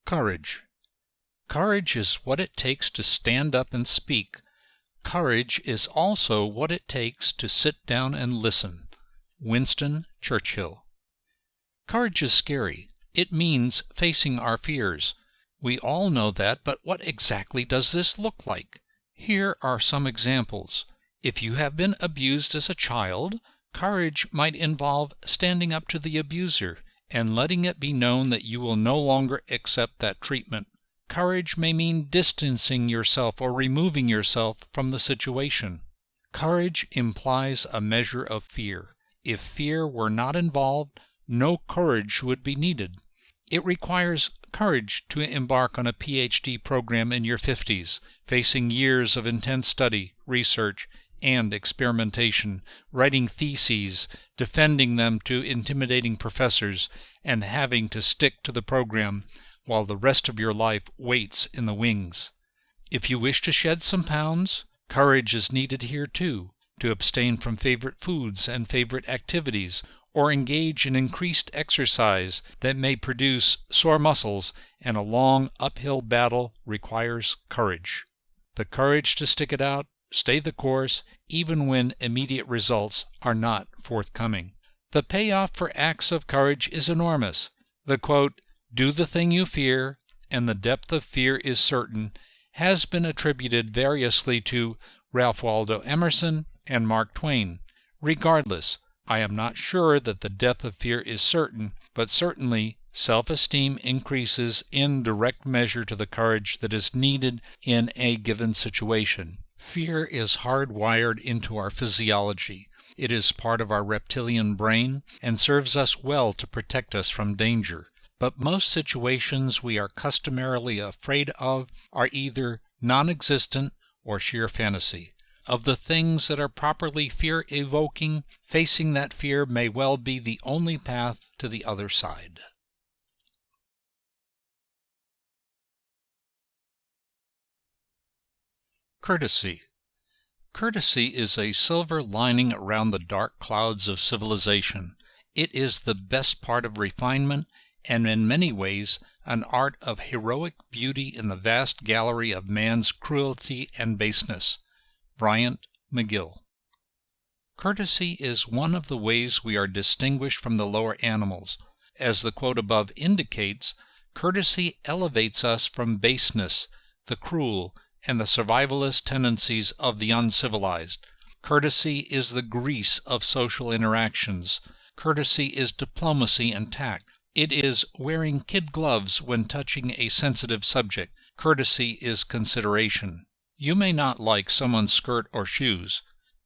Courage. Courage is what it takes to stand up and speak. Courage is also what it takes to sit down and listen. Winston Churchill. Courage is scary. It means facing our fears. We all know that, but what exactly does this look like? Here are some examples. If you have been abused as a child, courage might involve standing up to the abuser and letting it be known that you will no longer accept that treatment. Courage may mean distancing yourself or removing yourself from the situation. Courage implies a measure of fear. If fear were not involved, no courage would be needed. It requires courage to embark on a PhD program in your 50s, facing years of intense study, research, and experimentation, writing theses, defending them to intimidating professors, and having to stick to the program while the rest of your life waits in the wings. If you wish to shed some pounds, courage is needed here too, to abstain from favorite foods and favorite activities, or engage in increased exercise that may produce sore muscles, and a long uphill battle requires courage. The courage to stick it out, stay the course, even when immediate results are not forthcoming. The payoff for acts of courage is enormous. The quote, "Do the thing you fear, and the depth of fear is certain," has been attributed variously to Ralph Waldo Emerson and Mark Twain. Regardless, I am not sure that the depth of fear is certain, but certainly self-esteem increases in direct measure to the courage that is needed in a given situation. Fear is hardwired into our physiology. It is part of our reptilian brain and serves us well to protect us from danger. But most situations we are customarily afraid of are either non-existent or sheer fantasy. Of the things that are properly fear-evoking, facing that fear may well be the only path to the other side. Courtesy. Courtesy is a silver lining around the dark clouds of civilization. It is the best part of refinement, and in many ways an art of heroic beauty in the vast gallery of man's cruelty and baseness. Bryant McGill. Courtesy is one of the ways we are distinguished from the lower animals. As the quote above indicates, courtesy elevates us from baseness, the cruel, and the survivalist tendencies of the uncivilized. Courtesy is the grease of social interactions. Courtesy is diplomacy and tact. It is wearing kid gloves when touching a sensitive subject. Courtesy is consideration. You may not like someone's skirt or shoes,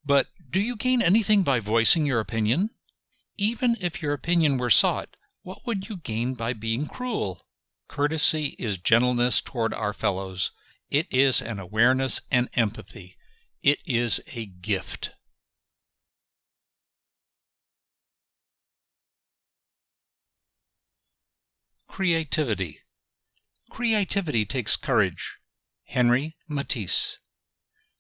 but do you gain anything by voicing your opinion? Even if your opinion were sought, what would you gain by being cruel? Courtesy is gentleness toward our fellows. It is an awareness and empathy. It is a gift. Creativity. Creativity takes courage. Henry Matisse.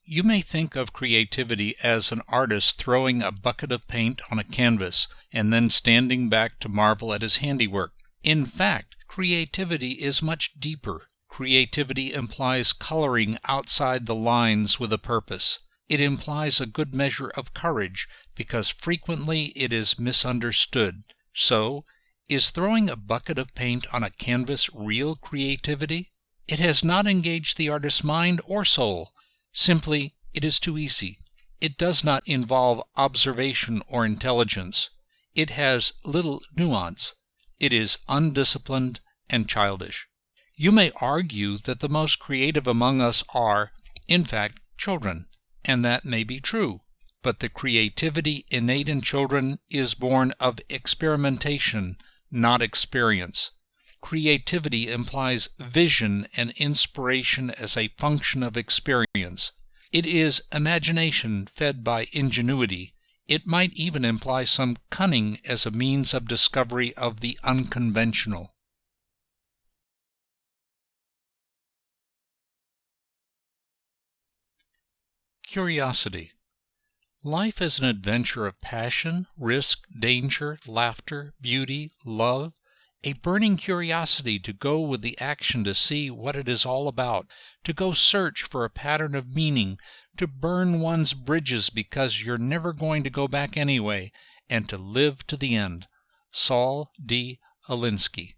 You may think of creativity as an artist throwing a bucket of paint on a canvas and then standing back to marvel at his handiwork. In fact, creativity is much deeper. Creativity implies coloring outside the lines with a purpose. It implies a good measure of courage because frequently it is misunderstood. So, is throwing a bucket of paint on a canvas real creativity? It has not engaged the artist's mind or soul. Simply, it is too easy. It does not involve observation or intelligence. It has little nuance. It is undisciplined and childish. You may argue that the most creative among us are, in fact, children, and that may be true. But the creativity innate in children is born of experimentation, not experience. Creativity implies vision and inspiration as a function of experience. It is imagination fed by ingenuity. It might even imply some cunning as a means of discovery of the unconventional. Curiosity. Life is an adventure of passion, risk, danger, laughter, beauty, love, A burning curiosity to go with the action to see what it is all about, to go search for a pattern of meaning, to burn one's bridges because you're never going to go back anyway, and to live to the end. Saul D. Alinsky.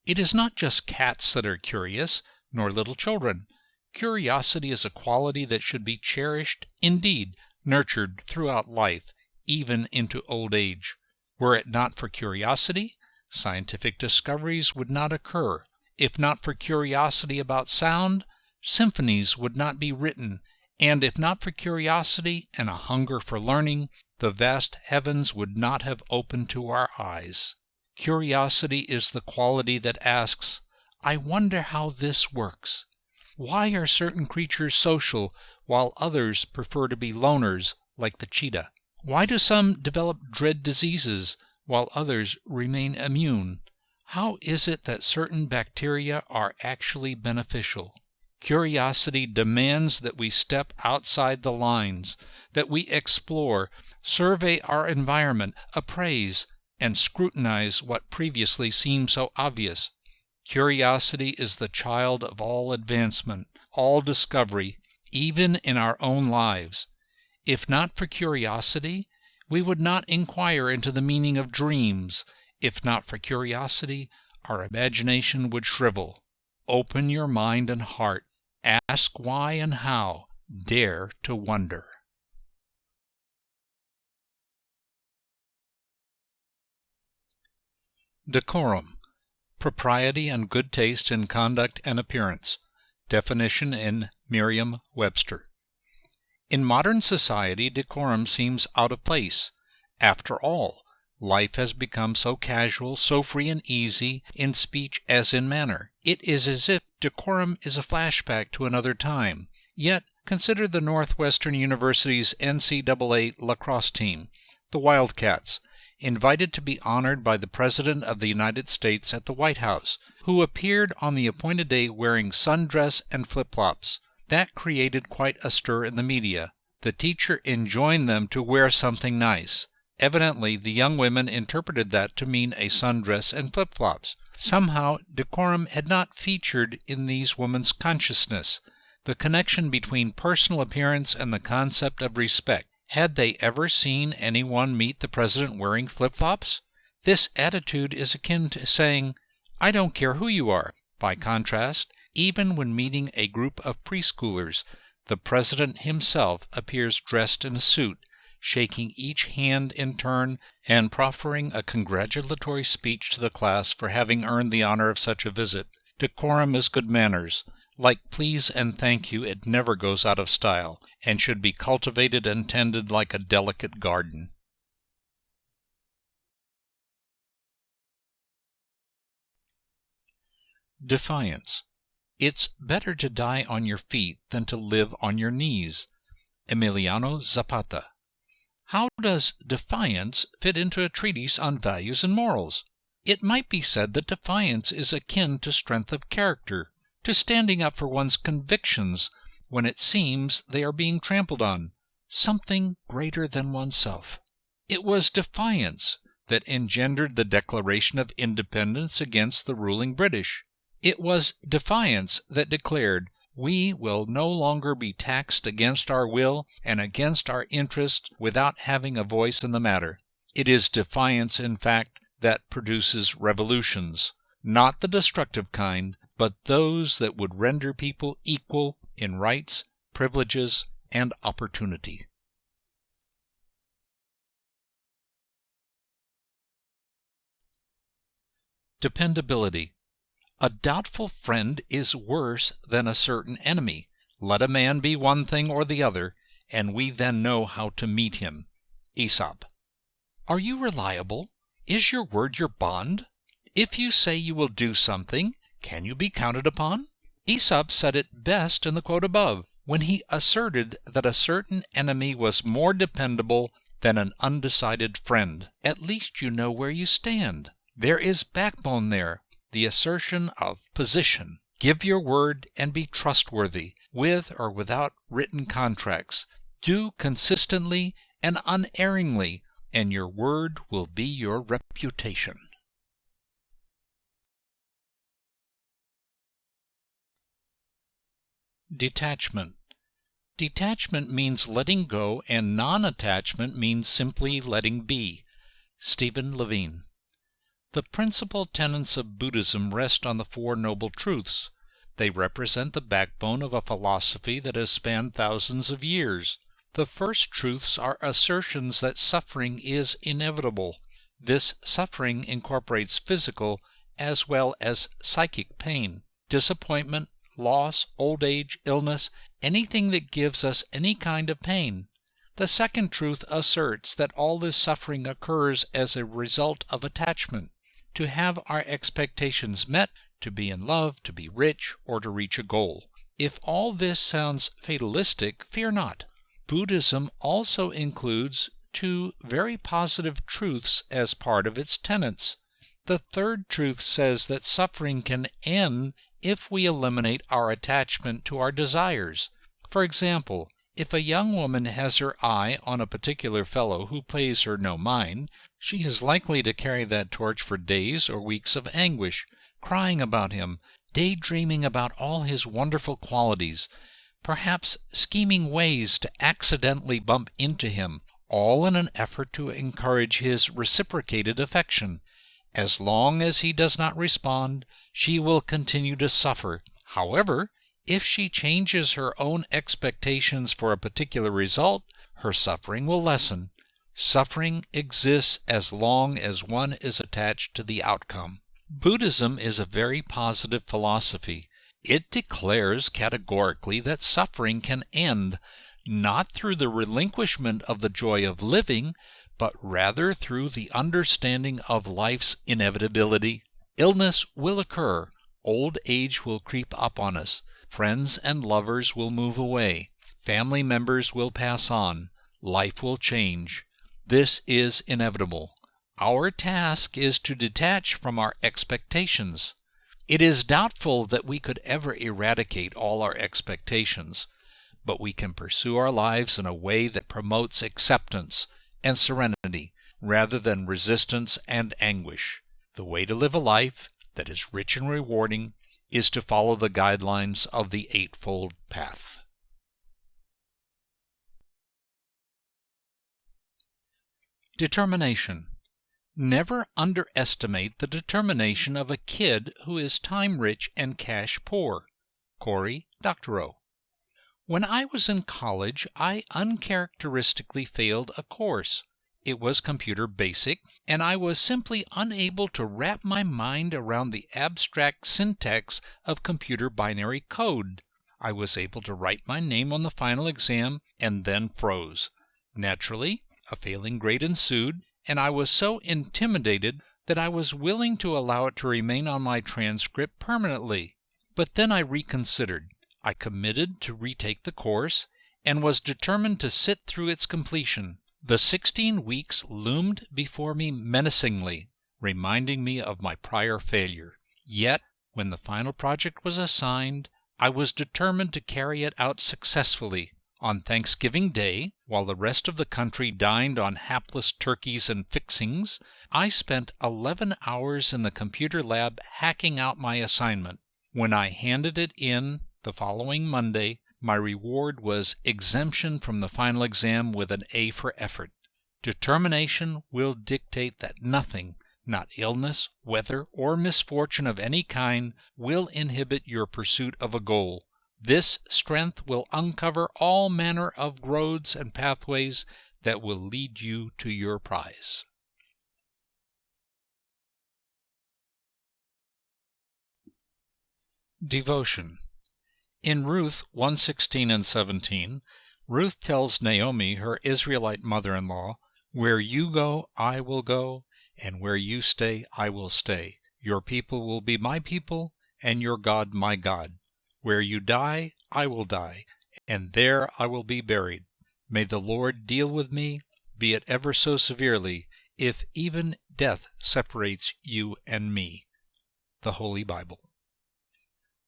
It is not just cats that are curious, nor little children. Curiosity is a quality that should be cherished, indeed, nurtured throughout life, even into old age. Were it not for curiosity, scientific discoveries would not occur. If not for curiosity about sound, symphonies would not be written, and if not for curiosity and a hunger for learning, the vast heavens would not have opened to our eyes. Curiosity is the quality that asks, I wonder how this works. Why are certain creatures social while others prefer to be loners, like the cheetah? Why do some develop dread diseases while others remain immune? How is it that certain bacteria are actually beneficial? Curiosity demands that we step outside the lines, that we explore, survey our environment, appraise, and scrutinize what previously seemed so obvious. Curiosity is the child of all advancement, all discovery, even in our own lives. If not for curiosity, we would not inquire into the meaning of dreams. If not for curiosity, our imagination would shrivel. Open your mind and heart. Ask why and how. Dare to wonder. Decorum. Propriety and good taste in conduct and appearance. Definition in Merriam-Webster. In modern society, decorum seems out of place. After all, life has become so casual, so free and easy in speech as in manner. It is as if decorum is a flashback to another time. Yet, consider the Northwestern University's NCAA lacrosse team, the Wildcats, invited to be honored by the President of the United States at the White House, who appeared on the appointed day wearing sundress and flip-flops. That created quite a stir in the media. The teacher enjoined them to wear something nice. Evidently, the young women interpreted that to mean a sundress and flip-flops. Somehow, decorum had not featured in these women's consciousness. The connection between personal appearance and the concept of respect. Had they ever seen anyone meet the president wearing flip-flops? This attitude is akin to saying, I don't care who you are. By contrast, even when meeting a group of preschoolers, the president himself appears dressed in a suit, shaking each hand in turn and proffering a congratulatory speech to the class for having earned the honor of such a visit. Decorum is good manners. Like please and thank you, it never goes out of style, and should be cultivated and tended like a delicate garden. Defiance. It's better to die on your feet than to live on your knees. Emiliano Zapata. How does defiance fit into a treatise on values and morals? It might be said that defiance is akin to strength of character, to standing up for one's convictions when it seems they are being trampled on, something greater than oneself. It was defiance that engendered the Declaration of Independence against the ruling British. It was defiance that declared, we will no longer be taxed against our will and against our interest without having a voice in the matter. It is defiance, in fact, that produces revolutions, not the destructive kind, but those that would render people equal in rights, privileges, and opportunity. Dependability. A doubtful friend is worse than a certain enemy. Let a man be one thing or the other, and we then know how to meet him. Aesop. Are you reliable? Is your word your bond? If you say you will do something, can you be counted upon? Aesop said it best in the quote above, when he asserted that a certain enemy was more dependable than an undecided friend. At least you know where you stand. There is backbone there, the assertion of position. Give your word and be trustworthy, with or without written contracts. Do consistently and unerringly, and your word will be your reputation. Detachment. Detachment means letting go, and non-attachment means simply letting be. Stephen Levine. The principal tenets of Buddhism rest on the Four Noble Truths. They represent the backbone of a philosophy that has spanned thousands of years. The first truths are assertions that suffering is inevitable. This suffering incorporates physical as well as psychic pain, disappointment, loss, old age, illness, anything that gives us any kind of pain. The second truth asserts that all this suffering occurs as a result of attachment. To have our expectations met, to be in love, to be rich, or to reach a goal. If all this sounds fatalistic, fear not. Buddhism also includes two very positive truths as part of its tenets. The third truth says that suffering can end if we eliminate our attachment to our desires. For example, if a young woman has her eye on a particular fellow who pays her no mind, she is likely to carry that torch for days or weeks of anguish, crying about him, daydreaming about all his wonderful qualities, perhaps scheming ways to accidentally bump into him, all in an effort to encourage his reciprocated affection. As long as he does not respond, she will continue to suffer. However, if she changes her own expectations for a particular result, her suffering will lessen. Suffering exists as long as one is attached to the outcome. Buddhism is a very positive philosophy. It declares categorically that suffering can end, not through the relinquishment of the joy of living, but rather through the understanding of life's inevitability. Illness will occur. Old age will creep up on us. Friends and lovers will move away. Family members will pass on. Life will change. This is inevitable. Our task is to detach from our expectations. It is doubtful that we could ever eradicate all our expectations, but we can pursue our lives in a way that promotes acceptance and serenity rather than resistance and anguish. The way to live a life that is rich and rewarding is to follow the guidelines of the Eightfold Path. Determination. Never underestimate the determination of a kid who is time-rich and cash-poor. Cory Doctorow. When I was in college, I uncharacteristically failed a course. It was Computer Basic, and I was simply unable to wrap my mind around the abstract syntax of computer binary code. I was able to write my name on the final exam and then froze. Naturally, a failing grade ensued, and I was so intimidated that I was willing to allow it to remain on my transcript permanently. But then I reconsidered. I committed to retake the course and was determined to sit through its completion. The 16 weeks loomed before me menacingly, reminding me of my prior failure. Yet, when the final project was assigned, I was determined to carry it out successfully. On Thanksgiving Day, while the rest of the country dined on hapless turkeys and fixings, I spent 11 hours in the computer lab hacking out my assignment. When I handed it in the following Monday, my reward was exemption from the final exam with an A for effort. Determination will dictate that nothing, not illness, weather, or misfortune of any kind, will inhibit your pursuit of a goal. This strength will uncover all manner of roads and pathways that will lead you to your prize. Devotion. In Ruth 1:16 and 17, Ruth tells Naomi, her Israelite mother-in-law, "Where you go, I will go, and where you stay, I will stay. Your people will be my people, and your God my God. Where you die, I will die, and there I will be buried. May the Lord deal with me, be it ever so severely, if even death separates you and me." The Holy Bible.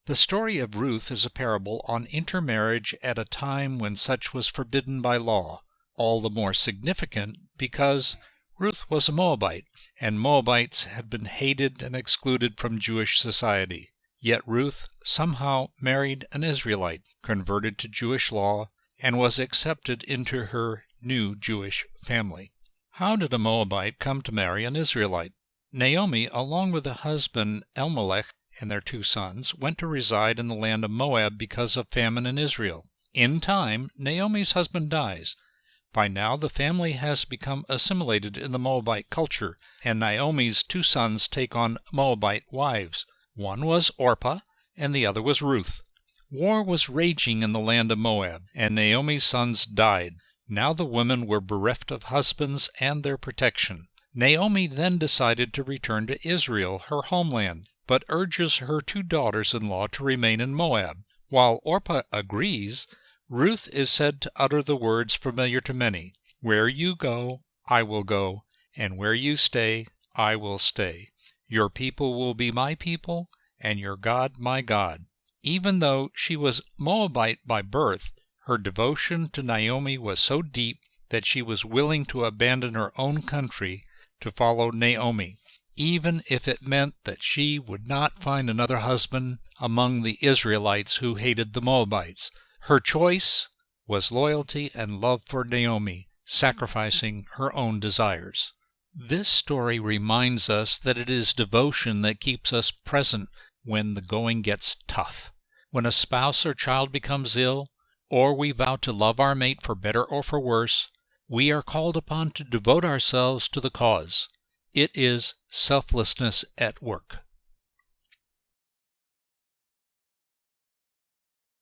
The story of Ruth is a parable on intermarriage at a time when such was forbidden by law, all the more significant because Ruth was a Moabite, and Moabites had been hated and excluded from Jewish society. Yet Ruth somehow married an Israelite, converted to Jewish law, and was accepted into her new Jewish family. How did a Moabite come to marry an Israelite? Naomi, along with her husband Elimelech and their 2 sons, went to reside in the land of Moab because of famine in Israel. In time, Naomi's husband dies. By now, the family has become assimilated in the Moabite culture, and Naomi's 2 sons take on Moabite wives. One was Orpah, and the other was Ruth. War was raging in the land of Moab, and Naomi's sons died. Now the women were bereft of husbands and their protection. Naomi then decided to return to Israel, her homeland, but urges her 2 daughters-in-law to remain in Moab. While Orpah agrees, Ruth is said to utter the words familiar to many, "Where you go, I will go, and where you stay, I will stay. Your people will be my people, and your God my God." Even though she was Moabite by birth, her devotion to Naomi was so deep that she was willing to abandon her own country to follow Naomi, even if it meant that she would not find another husband among the Israelites who hated the Moabites. Her choice was loyalty and love for Naomi, sacrificing her own desires. This story reminds us that it is devotion that keeps us present when the going gets tough. When a spouse or child becomes ill, or we vow to love our mate for better or for worse, we are called upon to devote ourselves to the cause. It is selflessness at work.